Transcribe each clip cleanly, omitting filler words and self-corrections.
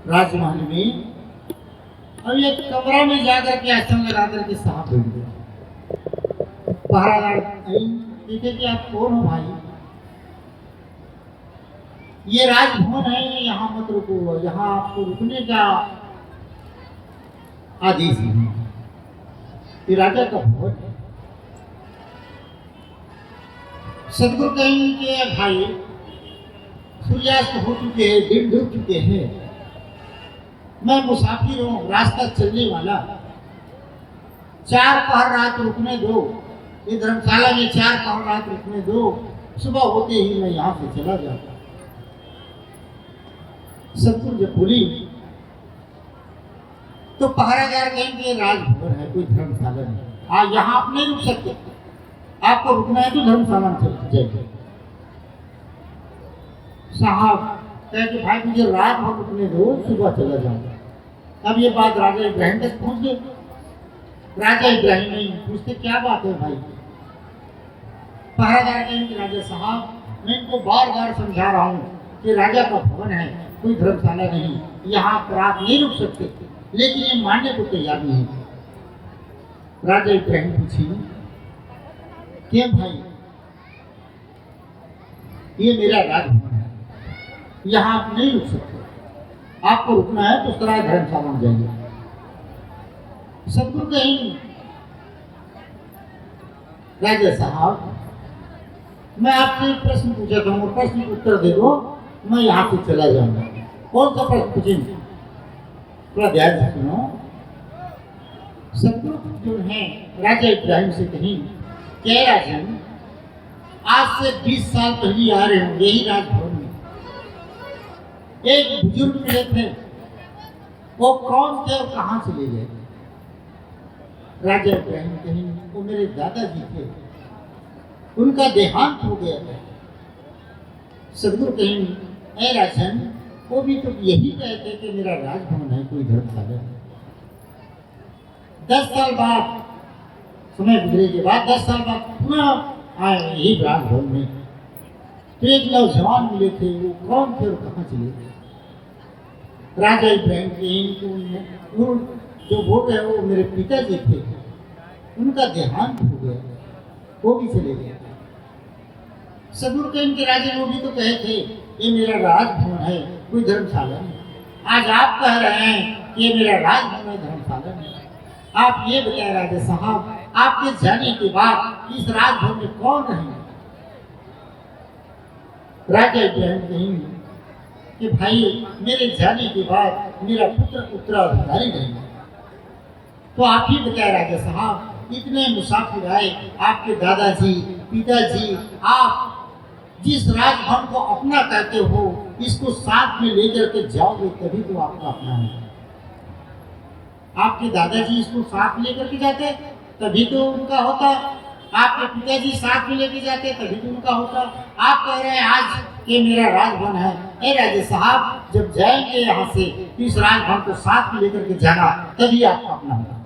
राजमहल में, और ये कमरा में जाकर के आसन लगा करके साहब बैठ गया। पहरादार देखे कि आप कौन हो भाई? ये राजभवन है, यहाँ मत रुको, यहाँ आपको रुकने का आदेश नहीं है। ये राजा का भवन है। सदगुरु कहेंगे भाई सूर्यास्त हो चुके हैं, दिन डूब चुके हैं, मैं मुसाफिर हूँ, रास्ता चलने वाला, 4 पहर रात रुकने दो, ये धर्मशाला में 4 पहर रात रुकने दो, सुबह होते ही मैं यहाँ से चला जाता। सदगुरु जब बोली तो पहरादार कहेंगे राजभवन है, कोई धर्मशाला नहीं, यहाँ आप नहीं रुक सकते, आपको रुकना है तो धर्मशाला में चले जाइए। साहब कहे भाई मुझे रात भर रुकने दो, सुबह चला जाऊंगा। अब ये बात राजा इब्राहिम तक पहुंच गई। राजा इब्राहिम नहीं पूछते क्या बात है भाई? पहरादार कहेंगे राजा साहब मैं इनको बार बार समझा रहा हूँ कि राजा का भवन है, कोई धर्मशाला नहीं, यहाँ पर आप नहीं रुक सकते, लेकिन ये मानने को तैयार नहीं है। राजा इब्राहिम पूछिए क्यों भाई? ये मेरा राजभवन है, यहाँ आप नहीं रुक सकते, आपको रुकना है तो सराय धर्मशाला में जाइए। सदगुरु कहेंगे राजा साहब मैं आपसे प्रश्न पूछा था, प्रश्न का उत्तर दे दो, मैं यहाँ से चला जाऊंगा। कौन सा प्रश्न पूछेंगे? थोड़ा ध्यान से सुनो। सदगुरु जो है राजा इब्राहिम से कहीं क्या राजन आज से 20 साल पहले आ रहे होंगे यही राजभवन में एक बुजुर्ग मिले थे, वो कौन थे और कहां से ले गए? राजा इब्राहिम कहीं वो मेरे दादाजी थे, उनका देहांत हो गया था। सदगुरु कहीं ऐ राजन वो भी तो यही कहते कि मेरा राजभवन है, कोई धर्मशाला है। 10 साल बाद समय गुजरे के बाद 10 साल बाद पुनः आए यही राजभवन में, तो एक नौजवान मिले थे, वो कौन थे और कहाँ चले गए? राजा इब्राहिम के जो बोल रहे वो मेरे पिताजी थे, उनका देहांत हो गया, वो भी चले गए। सदगुरु के इनके राजा वो भी तो कहे थे ये मेरा राजभवन है, कोई धर्मशाला नहीं। आज आप कह रहे हैं कि ये मेरा राजभवन है, धर्मशाला नहीं। आप ये बताए राजा साहब आपके जाने के बाद इस राजभवन में कौन रहेंगे? राजा इब्राहिम कहेंगे कि भाई मेरे जाने के बाद मेरा पुत्र उत्तराधिकारी रहेगा। तो आप ही बताए राजा साहब इतने मुसाफिर आए, आपके दादाजी पिताजी, आप जिस राजभवन को अपना कहते हो इसको साथ में लेकर के जाओगे तभी तो आपका अपना है। आपके दादाजी इसको साथ लेकर के जाते तभी तो उनका होता, आपके पिताजी साथ में लेके जाते तभी तो उनका होता। आप कह रहे हैं आज ये मेरा राजभवन है। ए राजा साहब जब जाएंगे यहाँ से इस राजभवन को साथ में लेकर के जाना तभी आपका अपना होगा।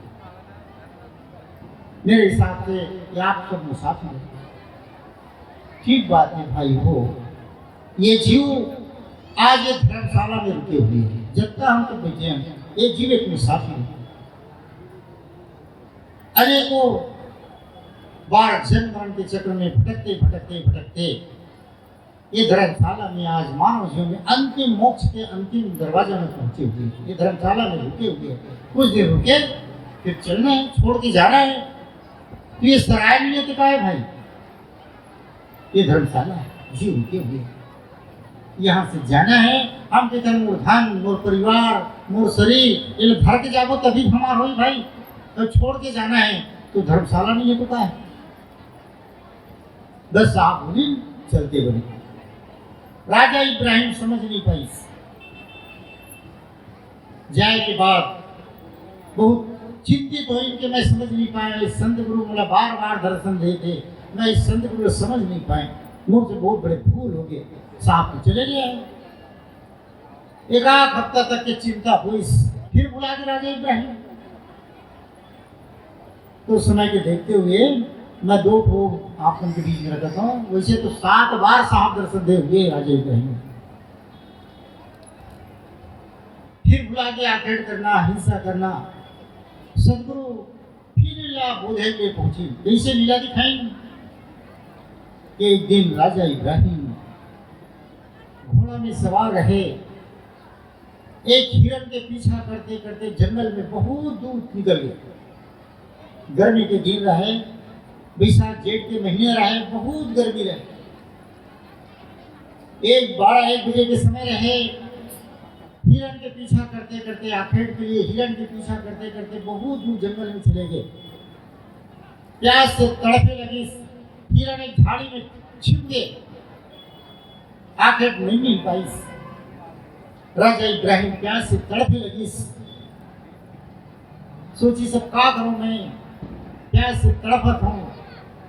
मेरे हिसाब से ये आप सब मुसाफिर हैं। ठीक बात है भाई हो, ये जीव आज ये धर्मशाला में रुके हुए हैं, जब तक हम तो बैठे हैं ये जीव एक मुसाफिर है। अनेकों बार जन्म मरण के चक्र में भटकते भटकते भटकते ये धर्मशाला में आज मानव जीवन में अंतिम मोक्ष के अंतिम दरवाजा में पहुंचे हुए हैं। ये धर्मशाला में रुके हुए हैं, कुछ दिन रुके फिर चलना है, छोड़ के जाना है। तो ये सराय नहीं तो क्या है भाई? ये धर्मशाला है, जी रुके हुए हैं, यहाँ से जाना है। हम कहते हैं मोर धन मोर परिवार मोर शरीर ये भर के जाओ तभी हमार हो भाई, तो छोड़ के जाना है तो धर्मशाला नहीं है तो क्या है? 10 साहब बोली चलते बने। राजा इब्राहिम समझ नहीं पाई। जाए के बाद बहुत चिंतित हुई कि मैं समझ नहीं पाया, इस संत गुरु मला बार बार दर्शन देते, मैं इस संत गुरु समझ नहीं पाए, मुझसे बहुत बड़े भूल हो गए। साहब तो चले गए। एक आध हफ्ता तक की चिंता हुई, फिर बुला के राजा इब्राहिम। तो समय के देखते हुए मैं 2 आप उनके बीच में रखता हूँ। वैसे तो 7 बार साहब दर्शन दे हुए राजा इब्राहिम। फिर भुला के आखेट करना, हिंसा करना। सदगुरु फिर लीला बोधे के पहुंची। कैसे लीला दिखाई कि एक दिन राजा इब्राहिम घोड़ा में सवार रहे, एक हिरण के पीछा करते करते जंगल में बहुत दूर निकल गए। गर्मी के दिन रहे, बैसाख जेठ के महीने रहे, बहुत गर्मी रहे। 12-1 बजे के समय रहे, हिरण के पीछा करते करते आखेट के लिए हिरण के पीछा करते करते बहुत दूर जंगल में चले गए। प्यास से तड़पे लगी, हिरण एक झाड़ी में छिप गए, आखेट नहीं मिल पाई। राजा इब्राहिम प्यास से तड़पने लगी, सोची सब का करूं मैं, प्यास से तड़पत हूं,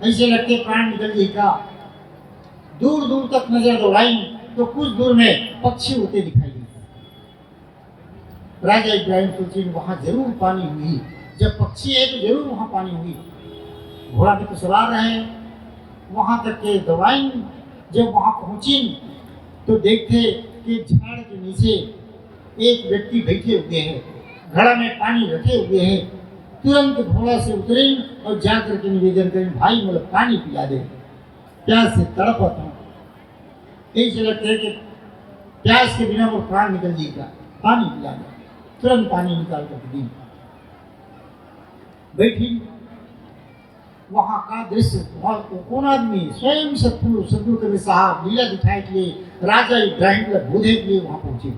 ऐसे लगते प्राण निकल जाएगा। दूर दूर तक नजर दौड़ाई तो कुछ दूर में पक्षी उड़ते दिखाई दिए। राजा इब्राहिम सोची वहां जरूर पानी हुई, जब पक्षी है तो जरूर वहां पानी हुई। घोड़ा भी तो सवार रहे, वहां तक के दौड़ाई। जब वहां पहुंची तो देखते कि झाड़ के नीचे एक व्यक्ति बैठे हुए हैं, घड़ा में पानी रखे हुए हैं। तुरंत घोड़ा से उतरे और जाकर के निवेदन करें, भाई मुझे पानी पिला दे, प्यास से तड़पत हूं। ऐसे लगते है कि प्यास के बिना वो प्राण निकल जाएगा, पानी पिला दे। तुरंत पानी निकाल कर दी। बैठी वहां का दृश्य, कौन आदमी स्वयं सदगुरु कबीर साहब लीला दिखाए के लिए राजा इब्राहिम का बोधे के लिए वहां पहुंचे।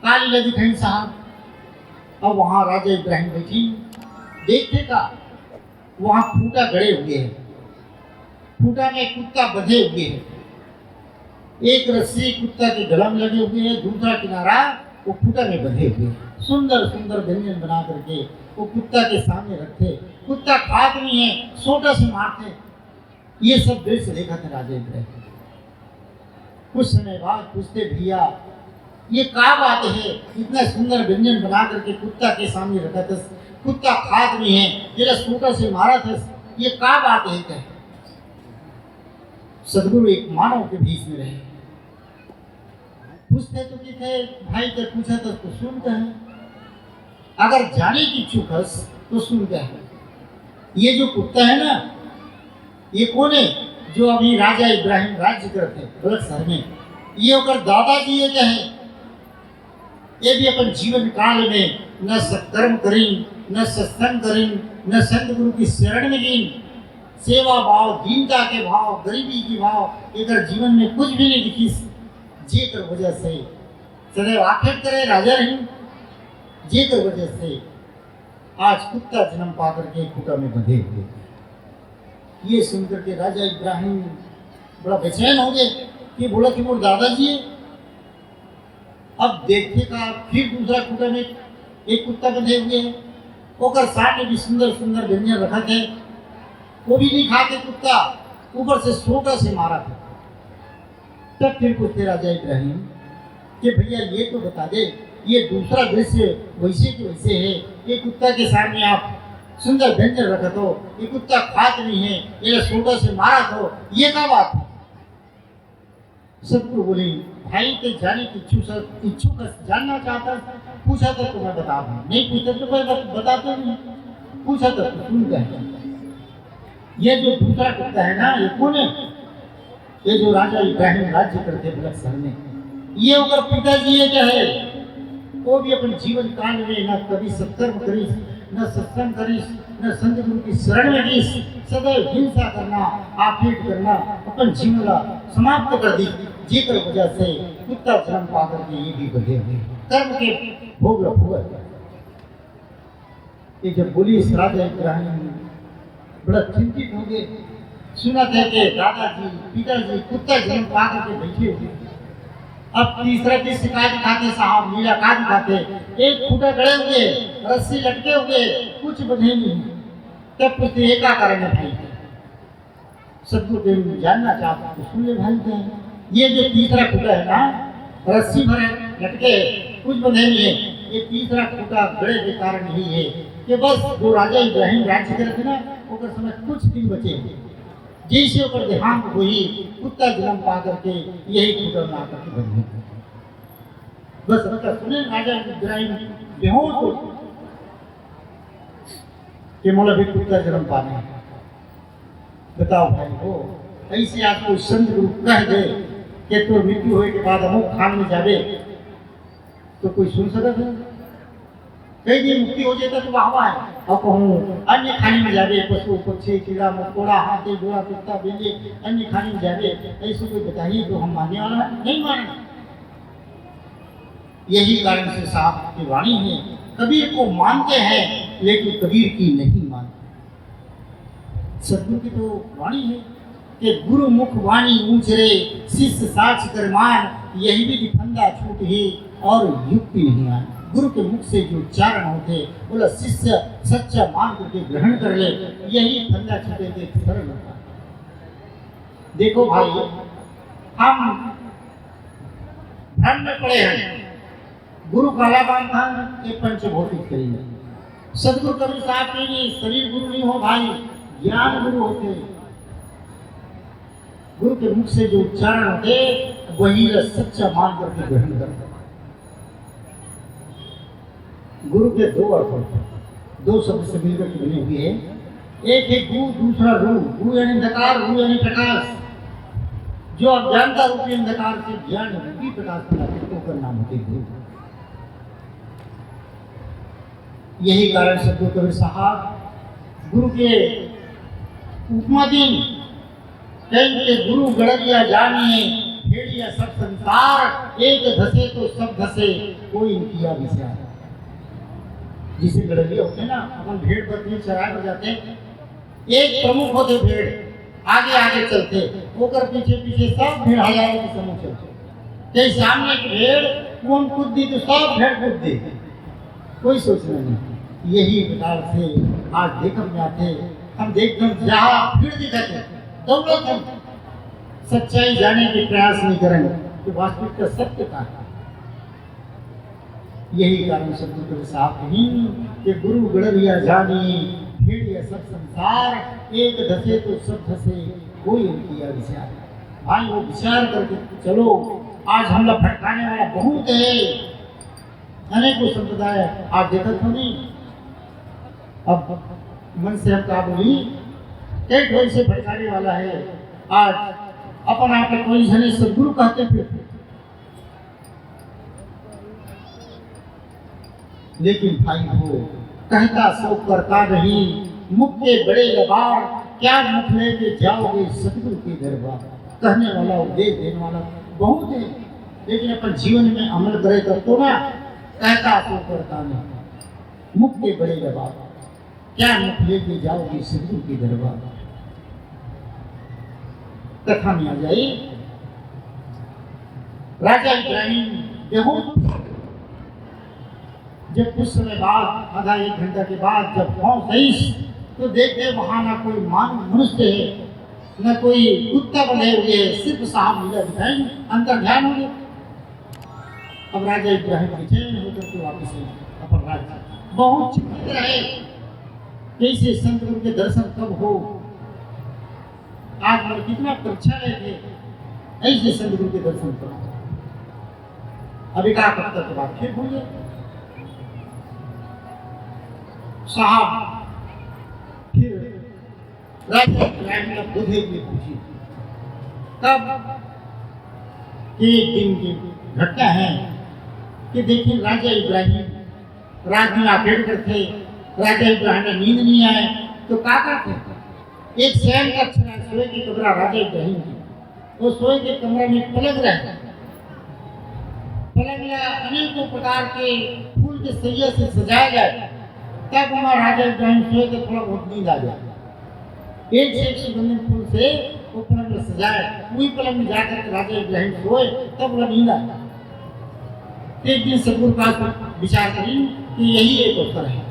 का लीला दिखाई साहब। अब वहां राजा इब्राहिम बैठी, देखते का वहां खूंटा गड़े हुए हैं, खूंटा में कुत्ता बंधे हुए हैं। एक रस्सी कुत्ता के गला में लगे हुए हैं, दूसरा किनारा वो खूंटा में बंधे हुए हैं। सुंदर सुंदर व्यंजन बना करके वो कुत्ता के सामने रखते। कुत्ता खात नहीं है, सोटा से मारते। ये सब दृश्य देखा था राजा इब्राहिम। कुछ समय बाद पूछते, भैया ये क्या बात है, इतना सुंदर व्यंजन बना करके कुत्ता के सामने रखा था, कुत्ता खात नहीं है, जरा सोटा से मारा था, ये क्या बात है। कहे सदगुरु एक मानव के बीच में रहे, पूछते तो थे भाई जब पूछा तो सुनते हैं, अगर जाने की इच्छुक है तो सुनते हैं। ये जो कुत्ता है ना, ये कौन है जो अभी राजा इब्राहिम राज्य करते बलक शहर में, ये होकर दादाजी ये क्या है। ये भी अपन जीवन काल में न सत्कर्म करी, न सत्संग करी, न संत गुरु की शरण में गई, सेवा भाव, दीनता के भाव, गरीबी की भाव एक जीवन में कुछ भी नहीं दिखी। जेकर वजह से सदैव आखेट करे राजा नहीं, जेकर वजह से आज कुत्ता जन्म पा करके खूंटा में बंधे हुए। ये सुनकर के राजा इब्राहिम बड़ा बेचैन हो गए कि बोला कि वो दादाजी है। अब देखते का फिर दूसरा खूंटा में एक कुत्ता बंधे हुए हैं, ओकर साथ में भी सुंदर सुंदर व्यंजन रखा थे, वो भी नहीं खाते कुत्ता, ऊपर से सोटा से मारा था। तब फिर पूछते राजा इब्राहिम कि भैया ये तो बता दे, ये दूसरा दृश्य वैसे के वैसे है, ये कुत्ता के सामने आप सुंदर व्यंजन रखा तो, ये कुत्ता खात नहीं है, ये सोटा से मारा तो, ये क्या बात है। सदगुरु बोले, भाई के जाने की इच्छुक जानना चाहता, पूछा तो मैं बता दूं, नहीं पूछता तो मैं बताते नहीं, पूछा तो सुनता है। ये जो दूसरा कुत्ता है ना, ये कौन है। ये जो राजा इब्राहिम राज्य करते बलक शहर में, ये होकर पिताजी ये क्या है, वो भी अपने जीवन काल में न कभी सत्कर्म करी, न सत्संग करी, न संत गुरु की शरण में गई, सदैव हिंसा करना, आखेट करना, अपन जीवन समाप्त कर दी। जेकर वजह से कुत्ता जन्म पा करके ये भी बधे हुए कर्म के भोग भुगत। ये जब बोली इस राजा इब्राहिम बड़ा चिंतित हो गए। सुना था कि दादाजी पिताजी कुत्ता जन्म पा करके बैठे हुए। अब तीसरा दृश्य का दिखाते साहब, लीला का दिखाते, एक खूंटा गड़े हुए, रस्सी लटके हुए, कुछ बंधे नहीं। तब पूछते एक का कारण है भाई। सदगुरु जानना चाहता तो सुन ले भाई क्या है। ये जो तीसरा खूंटा है ना, रस्सी भरे लटके, कुछ बंधे नहीं है, ये तीसरा खूंटा गड़े के कारण ही है कि बस जो राजा इब्राहिम राज्य करे थे ना, ओकर समय कुछ दिन बचे, जैसे ऊपर देहांत हुई, कुत्ता जन्म पा करके यही खूंटा में आकर के बंधे। बस मतलब सुने राजा इब्राहिम बेहोश हो कि मौलवी पुत्र जन्म पाने। बताओ भाई हो ऐसे आपको संत गुरु कह दे कि तो मृत्यु होने के बाद अमुक खान में जावे तो कोई सुन सकता है? कई दिन मुक्ति हो जाता तो वाह है और कहूँ अन्य खाने में जावे पशु पक्षी कीड़ा मकोड़ा हाथी घोड़ा कुत्ता बिल्ली अन्य खाने में जावे ऐसे कोई बताइए तो हम मानने वाला नहीं माने। यही कारण से साहब की वाणी है कबीर को मानते हैं लेकिन कबीर की नहीं मानते। सदगुरु की तो वाणी है कि गुरु मुख वाणी ऊंचरे शिष्य साच कर मान यही भी फंदा छूट ही और युक्ति नहीं आए। गुरु के मुख से जो उच्चारण होते बोला शिष्य सच्चा मान करके ग्रहण कर ले यही फंदा छूटेंगे सरल होता। देखो भाई हम भ्रम में पड़े हैं गुरु काला बांधा के पंचभौतिक शरीर। सदगुरु कबीर साहब के लिए शरीर गुरु नहीं हो भाई ज्ञान गुरु होते। गुरु के मुख से जो उच्चारण होते वही सच्चा मान करके ग्रहण करते। गुरु के दो अर्थ होते हैं दो शब्द से मिलकर के बने हुए हैं एक है गु दूसरा रू। गु यानी अंधकार रू यानी प्रकाश। जो अज्ञानता रूपी अंधकार से ज्ञान रूपी प्रकाश फैलाते तो नाम होते गुरु। यही कारण सदगुरु कबीर साहब गुरु के उपमा दिन के गुरु गड़रिया जानिए भेड़िया सब संसार एक धसे तो सब धसे कोई किया विचार। जिसे गड़रिया होते ना अपन भेड़ बकरी चराए हो जाते एक प्रमुख होते भेड़ आगे आगे चलते होकर पीछे पीछे सब भेड़ हजारों के समूह चलते सामने एक भेड़ कौन कूद दी तो सब भेड़ कूद दी कोई सोचना नहीं। यही प्रकार से आज देखने में आते हम देखते जहाँ भीड़ दिखाते दौलत हम सच्चाई जाने के प्रयास नहीं करेंगे कि वास्तविक का सत्य का है। यही कारण सदगुरु कबीर साहब कहीं कि गुरु गड़रिया जानी भेड़िया सब संसार एक धसे तो सब धसे कोई किया विचार। भाई वो विचार करके चलो आज हम लोग भटकाने वाला बहुत है अनेकों संप्रदाय आज देखा तो नहीं। अब मन से हम कहा बोली एक कोई से भटकाने वाला है आज अपन आप कोई जने सदगुरु कहते फिर लेकिन भाई हो कहता सो करता नहीं मुख के बड़े लबार क्या मुख लेके जाओगे सदगुरु के दरबार। कहने वाला उपदेश देने वाला बहुत है लेकिन अपन जीवन में अमल करे तो ना कहता सो करता नहीं मुख के बड़े लबार क्या मुख लेके जाओगे सदगुरु के दरबार। कथा में आ जाए राजा इब्राहिम बेहोश जब कुछ समय बाद आधा एक घंटा के बाद जब पहुंच गई तो देखते वहां ना कोई मनुष्य है न कोई कुत्ता बने हुए है सिर्फ साहब लीला दिखाई अंतर ध्यान हो गया। अब राजा इब्राहिम बेचैन होकर के वापस अपन राज्य बहुत चिंतित रहे कैसे संत गुरु के दर्शन कब हो। आज मैं कितना परीक्षा लेके ऐसे संत गुरु के दर्शन करो। अभी का पत्ता के बाद फिर भूल साहब फिर राजा इब्राहिम ने बुद्धे में पूछी तब एक दिन की घटना है कि देखिए राजा इब्राहिम रात में आखेड़ कर थे राजा इब्राहिम ने नींद नहीं आए तो क्या करते एक शयन का अक्षर सोए की कमरा राजा इब्राहिम की वो सोए के कमरे में पलंग रहे पलंग अनेकों प्रकार के फूल के सैया से सजाया जाए तब हमारा राजा इब्राहिम सोए के थोड़ा बहुत नींद आ गया एक से एक सुगंधित फूल से वो पलंग सजाए वही पलंग में जाकर राजा इब्राहिम सोए तब वो नींद आया। एक दिन सदगुरु पास विचार करी कि यही एक अवसर है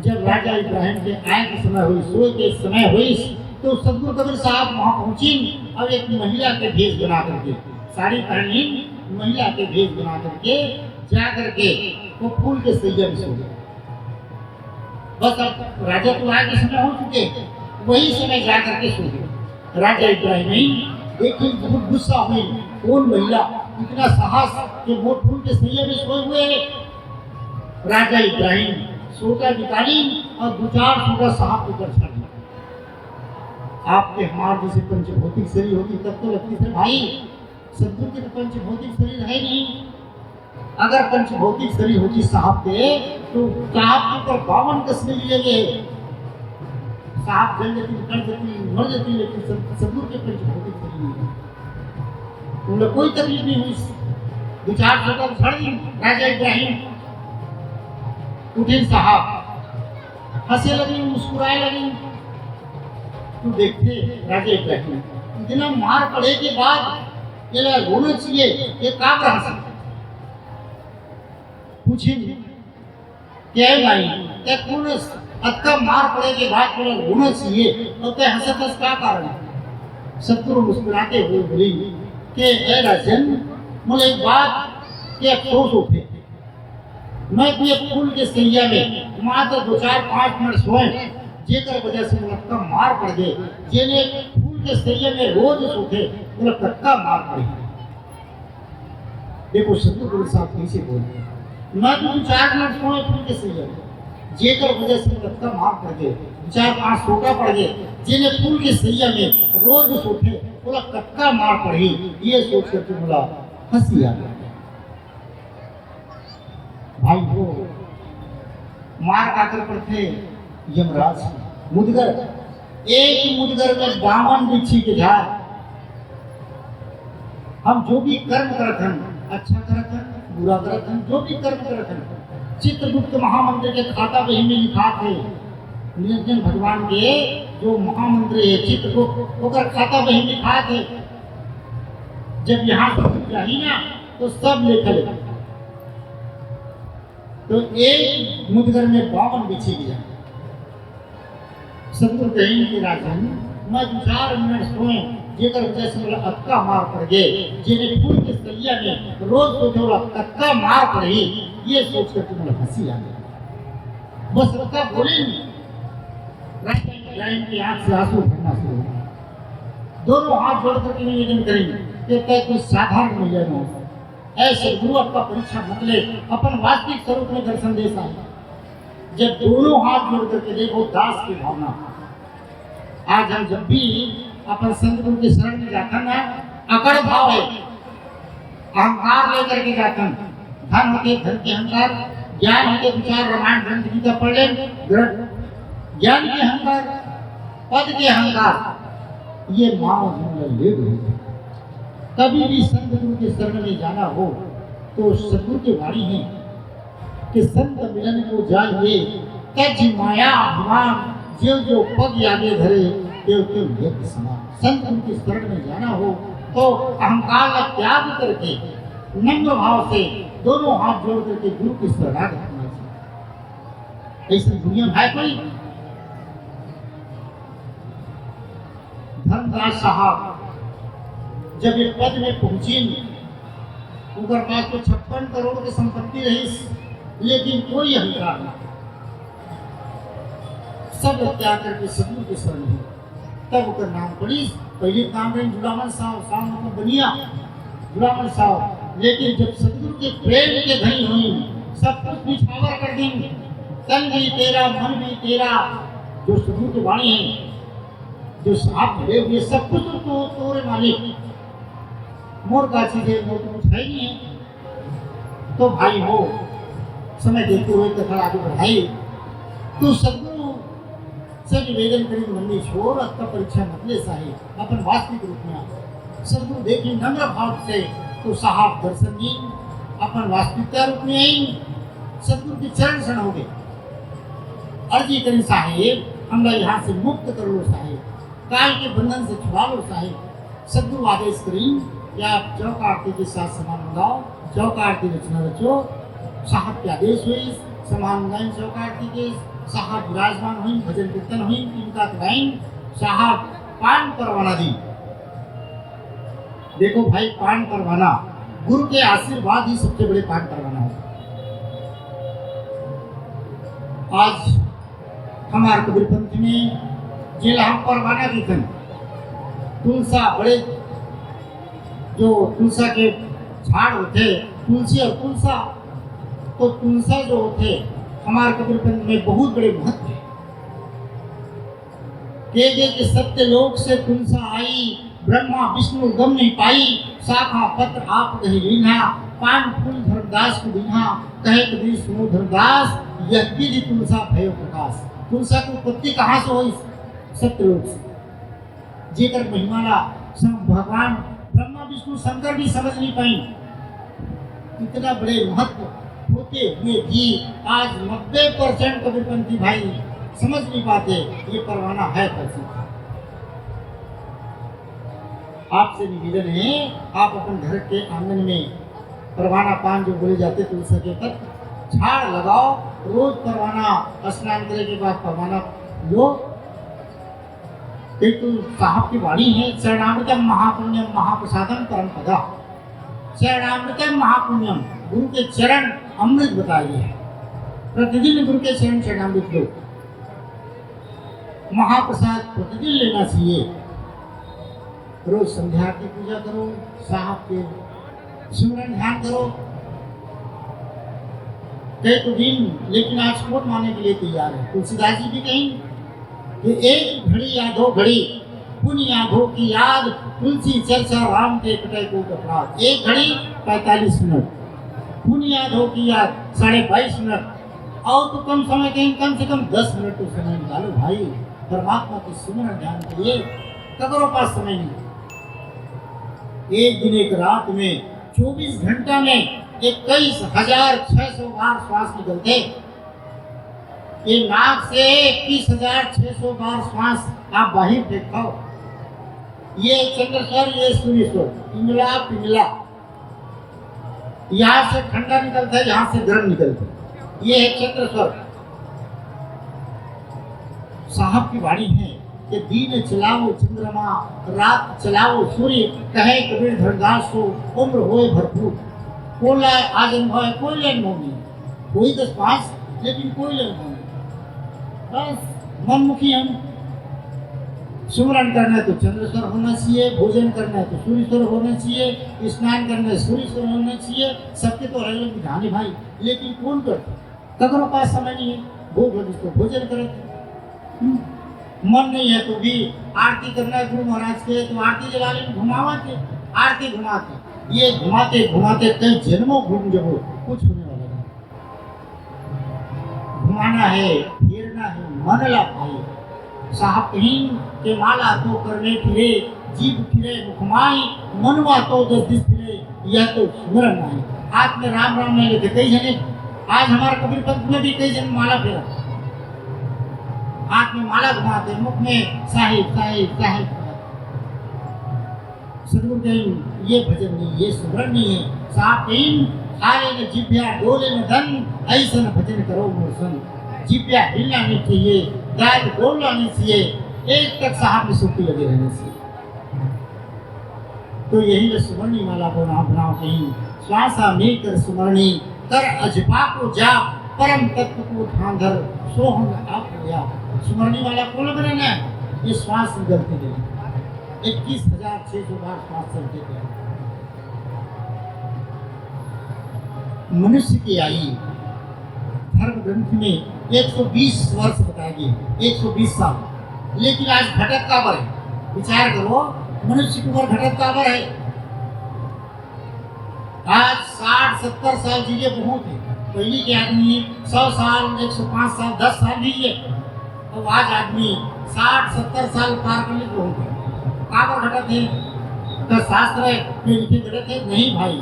जब राजा इब्राहिम के आय के समय हुई सोए के समय हुई तो सदगुरु कबीर साहब वहां पहुंची और एक महिला के भेष बना करके साड़ी पहनी महिला के भेष बना करके जा करके वो फूल के सैया में सो गए। बस अब राजा तो आए के समय हो चुके वही समय जा करके सो गए। राजा इब्राहिम देखिए बहुत गुस्सा हुई कौन महिला इतना साहस के मोट फूल के सैया में सोए हुए राजा इब्राहिम सोटा निकाली और दो चार सूटा साहब के ऊपर छा दिया। आपके हमार जैसे पंचभौतिक शरीर होती तब तो लगती है भाई सदगुरु के तो पंचभौतिक शरीर है नहीं। अगर पंचभौतिक शरीर होती साहब के तो साहब के ऊपर 52 कसमें लिए गए, साहब जल जाती कर जाती मर जाती, लेकिन सदगुरु के पंचभौतिक शरीर नहीं, उन्हें कोई तकलीफ नहीं हुई। दो चार छोटा छड़ दी राजा इब्राहिम उठे, साहब हंसे लगी मुस्कुराए लगी। तो देखते राजा इब्राहिम इतना मार पड़े के बाद ये रोना चाहिए, ये काम रह सकता पूछे क्या भाई क्या कौन अक्का मार पड़े के बाद थोड़ा रोना चाहिए और क्या हंसत हंस का कारण है। सतगुरु मुस्कुराते हुए बोली कि ए राजन मुझे एक बात के अफसोस उठे, मैं भी फूल के सैया में मात्र 2-4-5 मिनट सोए जेकर वजह से मुझे अक्का मार पड़ गए, जेने फूल के सैया में रोज सोते मुझे अक्का मार पड़ी। देखो सतगुरु साहब कैसे बोलते, मैं तो 4 मिनट सोए फूल के सैया में जेकर वजह से मुझे अक्का मार पड़ गए, 4-5 सोटा पड़ गए, जेने फूल के सैया में रोज सोते बोला कक्का मार पड़ी। ये सोच करके बोला हंसी आ गई। भाई वो मार खाकर पड़ते यमराज मुदगर, एक मुदगर में 52 बिच्छी के झाड़। हम जो भी कर्म करत हन, अच्छा करत हन बुरा करत हन, जो भी कर्म करत हन चित्रगुप्त महामंत्र के खाता बही में लिखा थे, निरंजन भगवान के जो महामंत्र है चित्रगुप्त होकर खाता बही में लिखा थे। जब यहाँ से जाही ना तो सब लेखा लेखा, तो एक मुदगर में 52 बिच्छी गया। सतगुरु कहेंगे कि राजन मैं 4 मिनट सोए जेकर वजह से मेरा अक्का मार पड़ गए, जिन्हें फूल के सैया में रोज सोचे वाला अक्का मार पड़ी। ये सोच कर तुम्हें हंसी आ गई। बस अक्का बोली राजन की आंख से आंसू भरना शुरू हो, दोनों हाथ जोड़ करके निवेदन करेंगे कि कोई साधारण मिले न ऐसे गुरु आपका परीक्षा मत ले, अपन वास्तविक स्वरूप में दर्शन दे सा। जब दोनों हाथ जोड़ करके देखो दास की भावना। आज हम जब भी अपन संत गुरु के शरण में जाते ना अकड़ भाव है, अहंकार लेकर के जाते हैं, धन होते धन के अहंकार, ज्ञान होते विचार रामायण ग्रंथ गीता पढ़ ले, ज्ञान के अहंकार पद के अहंकार, ये मानव जीवन ले गए। कभी भी संत गुरु के शरण में जाना हो तो सतगुरु की वाणी है कि संत मिलन को जाइए तज माया अभिमान, जो जो पग आगे धरे देव के यज्ञ समान। संत गुरु के शरण में जाना हो तो अहंकार का त्याग करके नम्र भाव से दोनों हाथ जोड़ करके गुरु की शरणागत होना चाहिए। ऐसी दुनिया है कोई? धर्मदास साहब जब एक पद में पहुंची, उनके पास तो 56 करोड़ की संपत्ति रही, लेकिन कोई अहंकार नहीं, सब त्याग करके सतगुरु के शरण में। तब उनका नाम पड़ी, पहले नाम रही जुड़ामन साहब, साहब मतलब बनिया जुड़ामन साहब। लेकिन जब सतगुरु के प्रेम के धनी हुई, सब कुछ निछावर कर दी, तन भी तेरा मन भी तेरा, जो सतगुरु की वाणी है, जो साहब भरे हुए सब कुछ तो तोरे मालिक, मोर का चीज है, मोर तो कुछ है नहीं है। तो भाई हो समय देखते हुए कथा आगे बढ़ाई, तो सतगुरु से निवेदन करें मंदिर छोड़ अक्का परीक्षा मत ले साहिब, अपन वास्तविक रूप में सतगुरु देखी नम्र भाव से तो साहब दर्शन दी, अपन वास्तविकता रूप में आई, सतगुरु के चरण शरण हो गए। अर्जी करें साहिब हमरा यहाँ से मुक्त कर लो साहिब, काल के बंधन से छुड़ा लो साहिब। सतगुरु आदेश करें कि आप चौका आरती के साथ समान मंगाओ, चौका आरती रचना रचो। साहब के आदेश हुई, समान मंगाई चौका आरती के, साहब विराजमान हुई, भजन कीर्तन हुई, इनका कराइन, साहब पान परवाना दी। देखो भाई पान परवाना गुरु के आशीर्वाद ही सबसे बड़े पान परवाना है। आज हमारे कबीरपंथ में जिला हम परवाना देते हैं, तुलसा बड़े जो तुलसा के झाड़ होते तुलसी और तुलसा। तो तुलसा जो होते हमारे कबीरपंथ में बहुत बड़े महत्व है। के सत्य लोक से तुलसा आई, ब्रह्मा विष्णु गम नहीं पाई, शाखा पत्र आप कहे लीना, पान फूल धर्मदास को दीना, कहे कबीर सुनो धर्मदास, यह विधि तुलसा भयो प्रकाश। तुलसा की उत्पत्ति कहाँ से हुई? सत्यलोक से। जेकर महिमाला भगवान ब्रह्मा विष्णु शंकर भी समझ नहीं पाई। इतना बड़े महत्व होते हुए भी आज 90% कबीरपंथी भाई समझ नहीं पाते ये परवाना है कैसे। आपसे निवेदन है, आप अपन घर के आंगन में परवाना पान जो बोले जाते तुलसी के पत्ते झाड़ लगाओ, रोज परवाना स्नान करने के बाद परवाना लो। एक तो साहब की वाणी है, शरणामृतम महापुण्यम महाप्रसादम परम पदा। शरणामृतम महापुण्यम, गुरु के चरण अमृत बताइए है। प्रतिदिन गुरु के चरण शरणामृत लो। महाप्रसाद प्रतिदिन लेना चाहिए। रोज संध्या की पूजा करो, साहब के सिमरन ध्यान करो। कई तो दिन लेकिन आज कोट मानने के लिए तैयार है। तुलसीदास जी भी कहीं कि एक घड़ी या दो घड़ी पुण्य यादों की याद, तुलसी चर्चा राम के कटे को अपराध। एक घड़ी 45 मिनट, पुण्य यादों की याद 22.5 मिनट, और तो कम समय कहीं कम से कम 10 मिनट तो समय निकालो भाई परमात्मा के सुमरन ध्यान के लिए। करो पास समय नहीं। एक दिन एक रात में 24 घंटा में 21,600 बार श्वास निकलते। ये नाक से 21,600 बार श्वास आप बाहर देखो। ये चंद्रस्वर, ये सूर्यस्वर, पिंगला पिंगला। यहाँ से ठंडा निकलता है, यहाँ से गर्म निकलता है। ये है चंद्रस्वर। साहब की वाणी है कि दिन चलाओ चंद्रमा, रात चलाओ सूर्य, कहे कबीर धरदास को उम्र होए भरपूर। कोला आजम होए कोई अनुभव नहीं, कोई 10-5 लेकिन कोई अनुभव नहीं। बस मनमुखी हम। सुमरन करना है तो चंद्रस्वर होना चाहिए, भोजन करना है तो सूर्यस्वर होना चाहिए, स्नान करना है सूर्यस्वर होना चाहिए। सबके तो अलग अलग विधान है भाई, लेकिन कौन करते? ककरो पास समय नहीं है, भूख लगी तो भोजन करते। मन नहीं है तो भी आरती करना है गुरु महाराज के तो आरती जला लें, घुमावाते आरती घुमाते। ये घुमाते घुमाते कई जन्मों घूम जब कुछ होने वाला नहीं। घुमाना है, फेरना है, मन ला भाई। साहब कहीं के माला तो करने फिरे, जीव फिरे मुखमाई, मनवा तो 10 दिस फिरे, यह तो सुमरन नहीं। हाथ में राम राम नहीं लेते कई जने। आज हमारे कबीरपंथ में भी कई जन माला फेरा, हाथ में माला घुमाते, मुख में साहिब साहिब साहिब। सदगुरु कहीं ये भजन नहीं, ये सुमरन नहीं है। साहब कहीं खाए न जिभ्या डोले न धन, ऐसा न भजन करो मोसन। जिभ्या हिलना नहीं चाहिए, दांत बोलना नहीं चाहिए, एक तक साहब में सुखी लगे रहने से। तो यही जो सुमरनी माला को नाम बनाओ कहीं, श्वासा में कर सुमरनी, कर अजपा को जा, परम तत्व को ठान धर, सोहम आप गया। सुमरनी वाला कौन बनाना है? ये श्वास निकलते गए 21,600 बार श्वास चलते गए। मनुष्य की आयु धर्म ग्रंथ में 120 वर्ष बताया गया, 120 साल। लेकिन आज घटत का बर है, विचार करो मनुष्य की उम्र घटत का बर है। आज 60-70 साल जीवे बहुत है। पहले के आदमी 100 साल 105 साल 10 साल जीए, तो आज आदमी 60-70 साल पार करने को हो गए। काबर घटत है तो शास्त्र में लिखे घटत है नहीं भाई।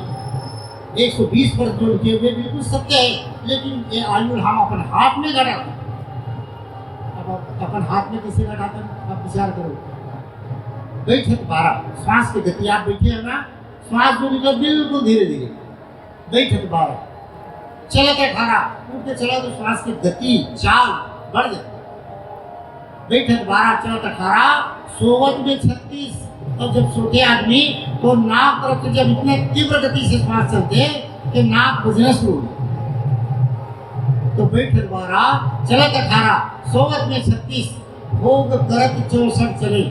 120 वर्ष जो लिखे हुए बिल्कुल सत्य है, लेकिन ये आयु हम अपन हाथ में घटाते। अब अपन हाथ में कैसे घटाते हैं आप विचार करो। बैठे 12 श्वास की गति, आप बैठे है ना, श्वास जो निकल बिल्कुल धीरे धीरे। बैठे 12 चलते 18 उठ के चला तो श्वास की गति चाल बढ़ जाती। बैठे 12 चलते 18 सोवत में 36। और जब सोते आदमी तो नाक तरफ से जब इतने तीव्र गति से श्वास चलते कि नाक बजना शुरू हो। तो बैठे 12 चलते 18 सोवत में 36 भोग करत 64 चले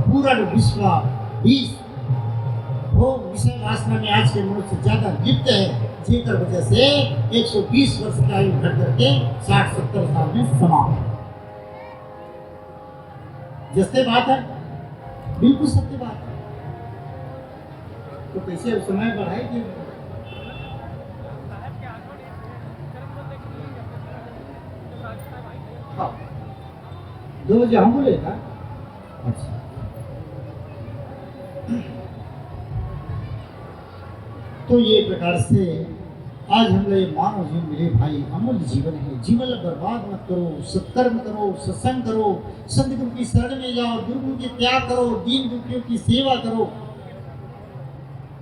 पूर्ण विश्व 20 वो विषय वासना में आज के मनुष्य ज्यादा लिप्त है, जेकर वजह से 120 वर्ष की आयु घट करके 60-70 साल में समाप्त। जैसे बात है, बिल्कुल सत्य बात है। तो कैसे समय बढ़ाएगी? हाँ, 2 बजे हम बोलेगा। अच्छा, तो ये प्रकार से आज हम लोग मानव जीवन मिले भाई, अमूल्य जीवन है। जीवन बर्बाद मत करो, सत्कर्म करो, सत्संग करो, संत गुरु की शरण में जाओ, दुर्गुण के त्याग करो, दीन दुखियों की सेवा करो।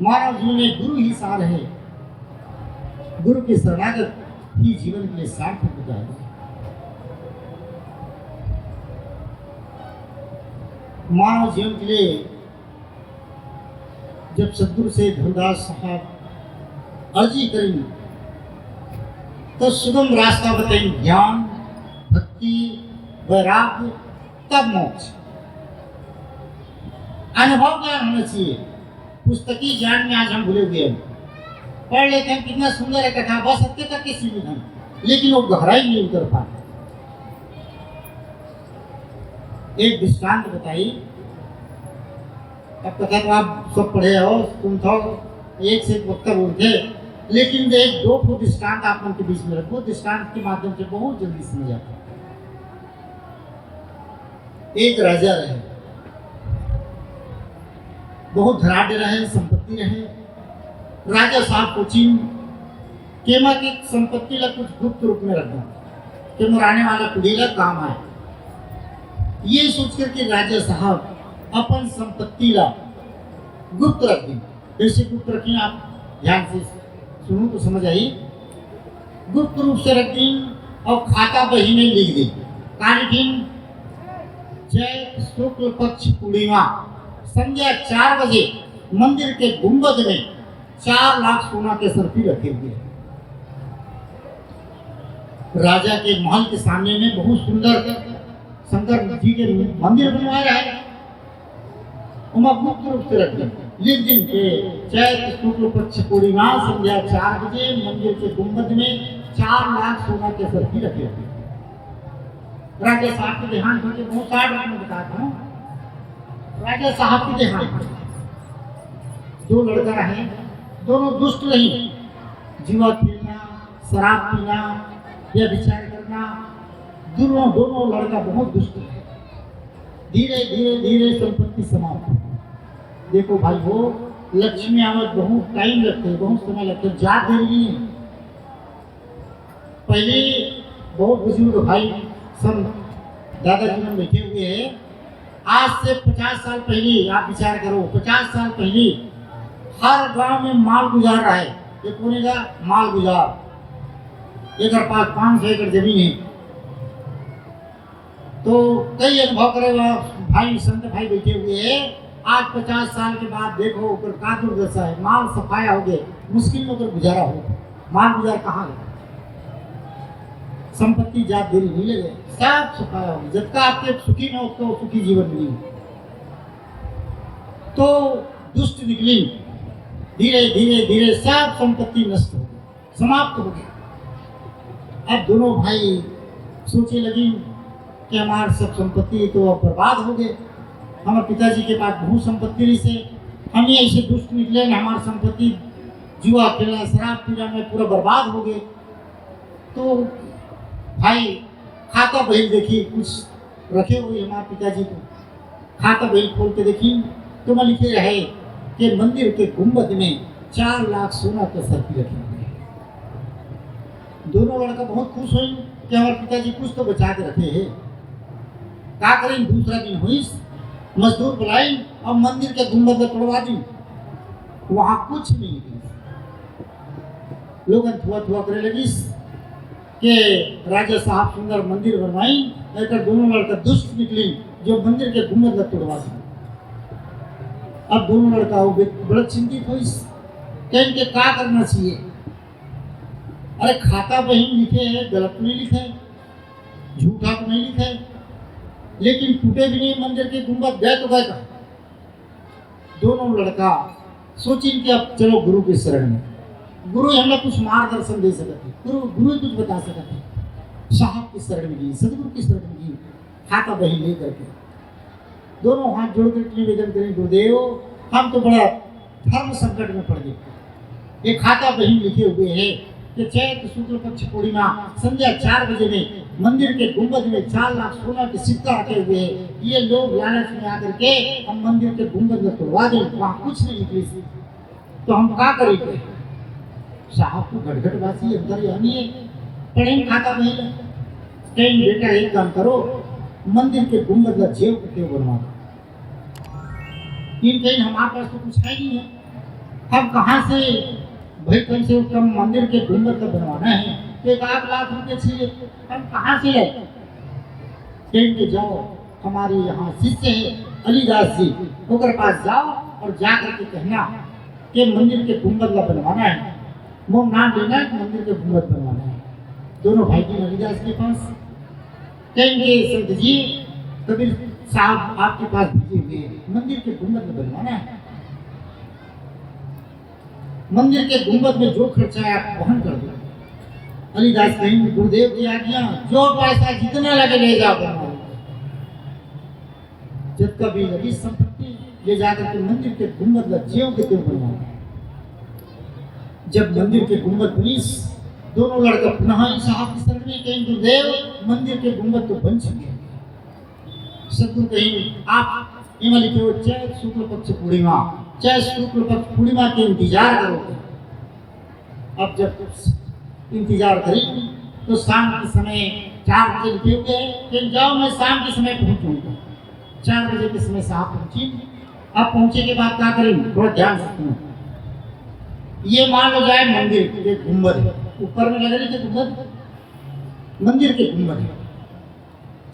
मानव जीवन में गुरु ही सार है, गुरु के शरणागत ही जीवन के लिए सार्थक होता है। मानव जीवन के लिए जब सदगुरु से धनदास साहब अर्जी करेंगे तो सुगम रास्ता बताएंगे, ज्ञान, भक्ति, वैराग्य, तब मोक्ष। अनुभव ज्ञान होना चाहिए। पुस्तकीय ज्ञान में आज हम भूले हुए हैं, पढ़ लेते हैं कितना सुंदर है कथा, बस सत्य तक के सीमित हैं, लेकिन वो गहराई नहीं उतर पाते। एक दृष्टांत बताई, अब कथा तो आप सब पढ़े हो, तुम तो एक से एक वक्ता बोलते, लेकिन एक 2 दृष्टांत आप मन के बीच में रखो, दृष्टांत के माध्यम से बहुत जल्दी समझ आता है। एक राजा रहे, बहुत धनाढ़ रहे, संपत्ति रहे। राजा साहब कोचिंग केमा की संपत्ति ला कुछ गुप्त रूप में रखना कि मुराने वाला पीढ़ी ला काम आए। ये सोच करके राजा साहब अपन संपत्ति ला गुप्त रख दी। कैसे गुप्त रखी आप ध्यान से सुनो तो समझ आई। गुप्त रूप से रख दी और खाता बही में लिख दी, दिन जय शुक्ल पक्ष पूर्णिमा संध्या 4 बजे मंदिर के गुंबद में 4 लाख सोना के सर्फी रखे हुए। राजा के महल के सामने में बहुत सुंदर शंकर जी के मंदिर बनवाया है, गुप्त रूप से रख दी। लिख दिन के चैत्र शुक्ल पक्ष पूर्णिमा संध्या 4 बजे मंदिर के गुंबद में 4 लाख सोना के सर्फी रखे हुए। राजा साहब के देहांत होते बहुत 60 में बताता हूँ। राजा साहब के देहांत, 2 लड़का रहे, दोनों दुष्ट नहीं, जुआ खेलना, शराब पीना या विचार करना, दोनों लड़का बहुत दुष्ट है। धीरे धीरे धीरे संपत्ति समाप्त। देखो भाई, वो लक्ष्मी आवत बहुत टाइम लगते, बहुत समय लगते, जा देरी। पहले बहुत बुजुर्ग भाई सब दादाजी में बैठे हुए हैं। आज से 50 साल पहले आप विचार करो, 50 साल पहले हर गांव में माल गुजार रहा है। ये पुणे का माल गुजार, एक पास 500 एकड़ जमीन है। तो कई अनुभव करे भाई, संत भाई बैठे हुए हैं। आज 50 साल के बाद देखो ऊपर का दुर्दशा है, माल सफाया हो गए, मुश्किल में ऊपर गुजारा हो। माल गुजार कहाँ गया? संपत्ति जात देरी नहीं लगे, सब सफाया हो। जब तक आपके सुखी न हो तो सुखी जीवन नहीं। तो दुष्ट निकली, धीरे धीरे धीरे सब संपत्ति नष्ट हो गई, समाप्त हो गई। अब दोनों भाई सोचे लगी कि हमारी सब संपत्ति तो बर्बाद हो गए। हमारे पिताजी के पास बहुत संपत्ति रही से, हम ही ऐसे दुष्ट निकले, हमारी संपत्ति जुआ खेलना, शराब पीना में पूरा बर्बाद हो गए। तो भाई खाता बही देखी, कुछ रखे हुए हमारे पिताजी को। खाता बही खोल के देखी तो मैं लिखे रहे कि मंदिर के गुंबद में 4 लाख सोना के सर्फी रखे हुए। दोनों लड़का बहुत खुश हुई कि हमारे पिताजी कुछ तो बचा के रखे हैं। क्या करें? दूसरा दिन हुई, मजदूर बुलाई और मंदिर के गुंबद में तोड़वा दी। वहां कुछ नहीं निकली। लोग थुआ थुआ करे लगी कि राजा साहब सुंदर मंदिर बनवाई, लेकर दोनों लड़का दुष्ट निकली जो मंदिर के गुंबद में तोड़वा दी। अब दोनों लड़का बड़ा चिंतित हुई कि इनके क्या करना चाहिए। अरे खाता बही लिखे है, गलत नहीं लिखे, झूठा तो नहीं लिखे, लेकिन टूटे भी नहीं मंदिर के गुंबद, गए तो गए कहाँ? दोनों लड़का सोची कि अब चलो गुरु के शरण में, गुरु हमें कुछ मार्गदर्शन दे सकते, गुरु गुरु कुछ बता सकते। साहब की शरण में गई, सदगुरु की शरण में गई, खाता बही लेकर के दोनों हाथ जोड़कर निवेदन करें, गुरुदेव हम तो बड़ा धर्म संकट में पड़ गए। एक खाता बही लिखे हुए है कि चैत्र शुक्ल पक्ष पूर्णिमा संध्या 4 बजे में मंदिर के गुंबद में 4 लाख सोना के सिक्का रखे हुए हैं। ये लोग लालच में आकर के हम मंदिर के गुंबद में तोड़वा दें, वहाँ कुछ नहीं निकली, तो हम क्या करेंगे? साहब को घटघटवासी अंतर्यामी है, पढ़ें खाता बही कहीं बेटा एक काम करो, मंदिर के गुंबद का जेव के बनवा दो। कहीं हमारे पास तो कुछ है नहीं है, हम कहाँ से भाई कम से कम मंदिर के गुंबद का बनवाना है, 1 लाख रुपए चाहिए, हम कहाँ से लाए? कहेंगे जाओ हमारे यहाँ शिष्य है अलीदास जी, उनके पास जाओ और जाकर के कहना कि मंदिर के गुंबद का बनवाना है, वो नाम लेना है मंदिर के गुंबद बनवाना है। दोनों भाई जी अलीदास के पास कहेंगे संत जी कबीर साहब आपके पास भेजे हुए मंदिर के गुंबद में बनवाना है, मंदिर के गुंबद में जो खर्चा है आप वहन कर दो। अलीदास कहेंगे गुरुदेव की आज्ञा, जो पैसा जितना लगे ले जाओ बनवाओ। जब कभी लगी संपत्ति ले जाकर के मंदिर के गुंबद का ज्यों के त्यों बनवाओ। जब मंदिर के गुंबद बनी, दोनों लड़का पुनः साहब की शरण में कहेंगे गुरुदेव मंदिर के गुंबद तो बन चुके हैं। सदगुरु कहेंगे आप इमली के चैत्र शुक्ल पक्ष पूर्णिमा, चैत्र शुक्ल पक्ष पूर्णिमा के इंतजार करोगे। अब जब इंतजार करेंगे तो शाम के समय 4 बजे लिखे हुए कि जाओ मैं शाम के समय पहुंचूंगा। 4 बजे के समय साहब पहुंचे। अब पहुंचे के बाद क्या करेंगे? थोड़ा ध्यान से सुनो। ये मान लो जाए मंदिर के गुंबद है, ऊपर में लगे थे गुंबद, मंदिर के गुंबद है।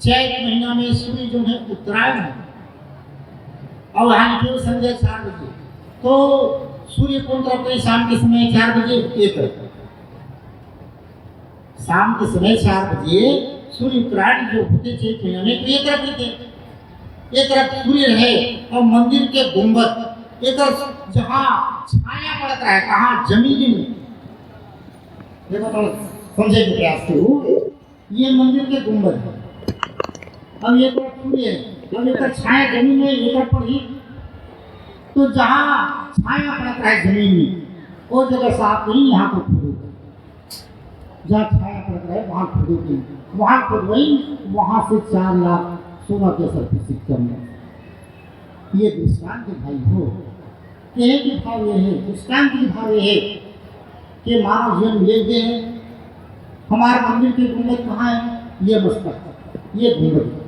चैत्र महीना में सूर्य जो है उत्तरायण है और यहाँ लिखे संध्या 4 बजे, तो सूर्य कौन तरफ है? शाम के समय 4 बजे एक तरफ, शाम के समय 4 बजे सूर्य उत्तरायण जो होते चैत्र महीना में तो एक तरफ थे, एक तरफ सूर्य रहे और मंदिर के गुंबद एक तरफ जहाँ छाया पड़ता है, कहाँ जमीन में, देखो तो समझे के प्रयास करो। ये मंदिर के गुंबद है, अब ये तरफ सूर्य है, अब एक तरफ छाया जमीन में, एक तरफ पड़ी, तो जहाँ छाया पड़ता है जमीन में वो जगह साफ नहीं, यहाँ पर खोदोगे। जहाँ छाया पड़ता है वहाँ खोदोगे, वहाँ खोदवाई, वहाँ से 4 लाख सोना के सर पे सिक्का में। ये दृष्टांत भाई हो, एक भाव ये है, दृष्टांत की भाव ये है कि मानव जीवन लेते हैं। हमारे मंदिर के गुंबद कहाँ है? ये मस्तक, ये गुंबद,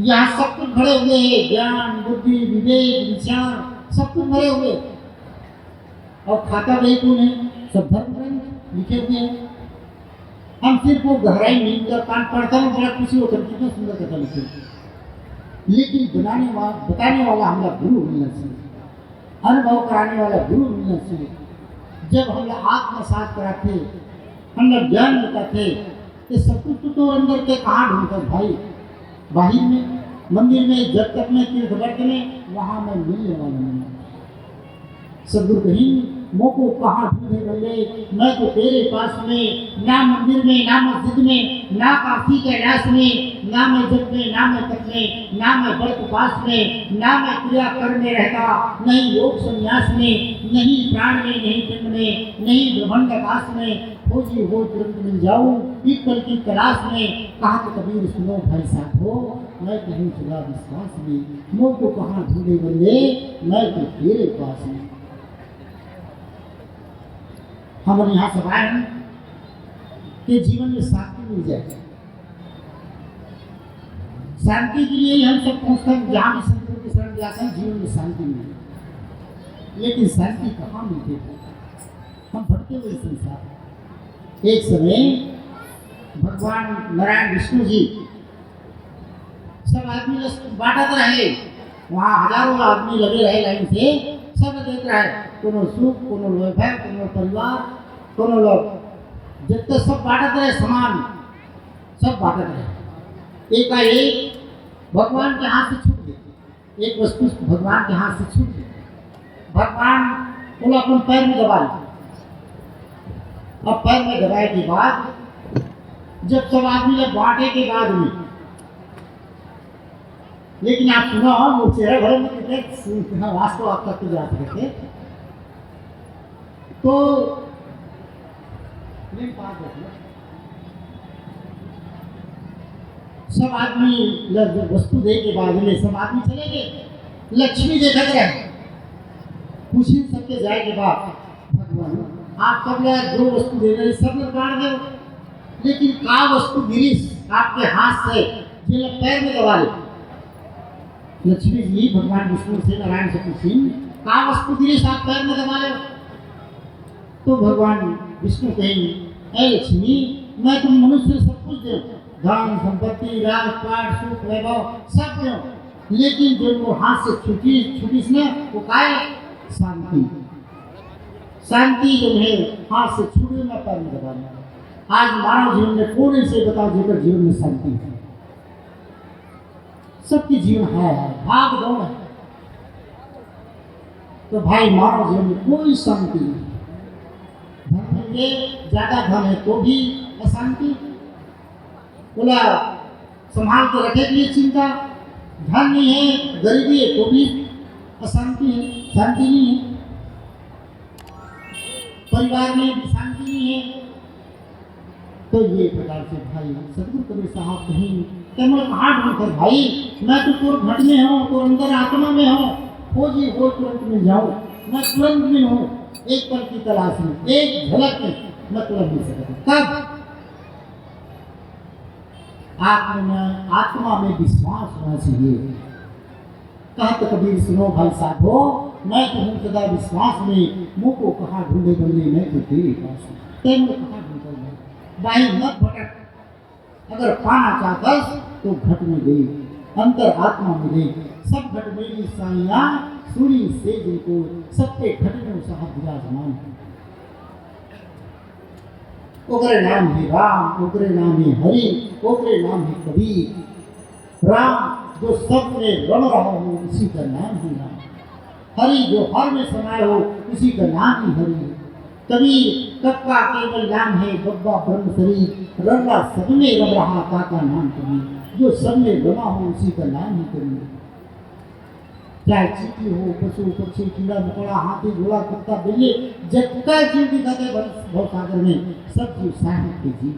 यहाँ सब कुछ भरे हुए हैं, ज्ञान बुद्धि विवेक विचार सब कुछ भरे हुए, और खाता बही कौन है? सब धर्म ग्रंथ लिखे हुए हैं। हम सिर्फ वो गहराई नहीं कर पढ़ता हूँ, बड़ा खुशी होता है कितना सुंदर कथा लिखे, लेकिन बताने वाला हमारा गुरु मिलना चाहिए, अनुभव कराने वाला गुरु मिलना चाहिए। जब हम लोग आत्मसात कराते, हम लोग ज्ञान बताते, ये सब कुछ तो अंदर के कहाँ ढूंढता भाई? बाहर में, मंदिर में, जब तक मैं तीर्थ वर्ग में, वहाँ मैं मिलने वाला नहीं। सदगुरु कहीं मोको कहाँ ढूंढे बल्ले, मैं तो तेरे पास में, ना मंदिर में, ना मस्जिद में, ना काशी कैलाश में, ना मैं जप में, ना मैं तप में, ना मैं व्रत उपास में, ना मैं क्रिया कर्म में रहता, नहीं योग संन्यास में, नहीं प्राण में, नहीं पिंड में, नहीं ब्रह्मांड आकाश में, खोजी हो तुरंत मिल जाऊं एक पल की तलाश में। कहा तो कबीर सुनो भाई साहब हो, मैं कहीं चला विश्वास में, मोको कहाँ ढूंढे बल्ले, मैं तो तेरे पास में। हम यहाँ सब आए हैं कि जीवन में शांति मिल जाए। शांति के लिए हम सब पहुँचते हैं, जहाँ भी संतों के शरण जाते हैं जीवन में शांति मिले, लेकिन शांति कहाँ मिलती है? हम भटके हुए संसार। एक समय भगवान नारायण विष्णु जी सब आदमी बांटते रहे, वहाँ हजारों आदमी लगे रहे लाइन से, सब देख रहा है, कोनो सुख, कोनो वैभव, कोनो परिवार, कोनो लोग, जितने सब बांटते रहे समान, सब बांटते रहे। एकाएक भगवान के हाथ से छूट गई, एक वस्तु भगवान के हाथ से छूट गई। भगवान बोला अपन पैर में दबा लिया। अब पैर में दबाए के बाद जब सब आदमी जब बांटे के बाद में, लेकिन आप सुना हो वो चेहरा भरे में कितने वास्तव आप तक जा सकते तो सब आदमी वस्तु दे के बाद में सब आदमी चले गए। लक्ष्मी देखत रहे, पूछी सबके जाए के बाद भगवान आप सब लोग जो वस्तु दे रहे सब लोग बांट दो, लेकिन का वस्तु गिरीश आपके हाथ से जिन पैर में दबा ले। लक्ष्मी जी भगवान विष्णु से नारायण से पूछी का वस्तु गिरीश आप पैर में दबा ले। तो भगवान विष्णु कहेंगे ऐ लक्ष्मी मैं तुम मनुष्य सब कुछ दे, धन संपत्ति राजपाट सुख वैभव सब दो, लेकिन जो वो हाथ से छुटी ना वो का है शांति। शांति जो है हाथ से छूटे ना पैर में दबाना। आज मानव जीवन में कौन से बताओ जेकर जीवन में शांति है? सबकी जीवन है भाग दौड़ है, तो भाई मानव जीवन में कोई शांति नहीं। धन में ज्यादा धन है तो भी अशांति, बोला संभाल के रखे के लिए चिंता, धन नहीं है गरीबी है तो भी अशांति है, शांति नहीं है। परिवार में भी शांति नहीं है। तो ये प्रकार से भाई सतगुरु कबीर साहब कहीं मैं कहाँ ढूंढकर भाई मैं तो तुर घट में हूँ, तो अंदर आत्मा में हूँ, खोजी हो तुरंत में जाऊँ, मैं तुरंत में हूँ, एक पल की तलाश में एक झलक में मैं तुरंत मिल सकता। कब आत्मा में विश्वास होना चाहिए। कहते कबीर सुनो भाई साहबो मैं तो हूँ सदा विश्वास में, मुँह को कहाँ ढूंढे बंदे मैं तो तेरे पास तेरे कहाँ ढूंढे भाई मत भटक। अगर पाना चाहता तो घट में गई अंतर आत्मा में गई, सब घट मेरी साइया सूरी से जिनको सबके घट में साहब विराजमान है। ओकरे नाम है राम, ओकरे नाम है हरि, ओकरे नाम है कबीर। राम जो सब में रम रहा हो उसी का नाम ही राम, हरि जो हर में समाये हो उसी का नाम ही हरि। कबीर कब केवल नाम है बब्बा ब्रह्म शरीर, रंगा सब में रम रहा का नाम कबीर। जो सब में रमा हो उसी का नाम ही कबीर। चाहे चीटी हो पशु पक्षी कीड़ा मकोड़ा हाथी घोड़ा कुत्ता बिल्ली जितना जीव दिखाते भव सागर में सब जीव साहेब के जीव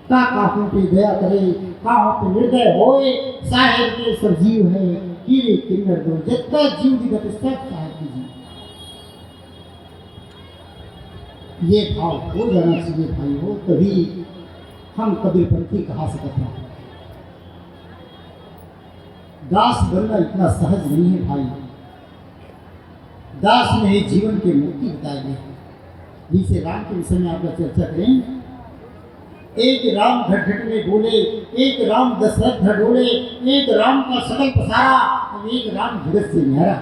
का काहों पे दया करे, काहों पे निर्दय होए, साहेब के सब जीव है कीड़े किन्नर दो जितना जीव दिखाते सब साहेब के जीव। ये भाव हो जाना चाहिए भाई हो, तभी हम कबीरपंथी कहा सकते हैं। दास बनना इतना सहज नहीं है भाई। दास में ही जीवन के मुक्ति बताएंगे। जिसे राम के विषय में आप चर्चा करें, एक राम घट घट में बोले, एक राम दशरथ ढोले, एक राम का सकल पसारा और एक राम जगत से न्यारा।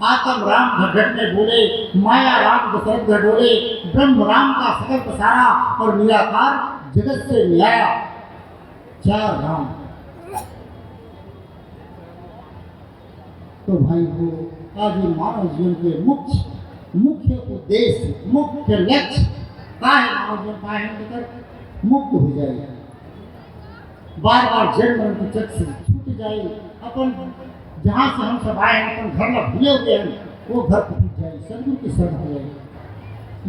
आत्म राम घट घट में बोले, माया राम दशरथ ढोले, ब्रह्म राम का सकल पसारा और निराकार जगत से न्यारा। चार राम। तो भाई वो आज मानव जीवन के मुख्य उद्देश्य मुख्य लक्ष्य का है मानव जीवन पाए मुक्त हो जाए, बार बार जन्म मरण की चक्र से छूट जाए, अपन जहाँ से हम सब आए अपन घर में भूले हुए हैं वो घर टूट जाए, सदगुरु की शरण हो जाए।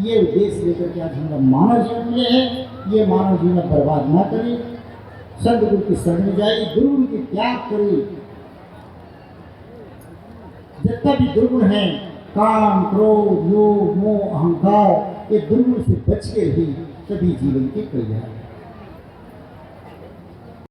ये उद्देश्य लेकर के आज हम मानव जीवन मिले हैं। ये मानव जीवन बर्बाद ना करे, सदगुरु की शरण में जाए, गुरु की त्याग करे। जितना भी दुर्गुण है काम क्रोध लोभ मोह अहंकार, ये दुर्गुण से बच के रही तभी जीवन के कल्याण।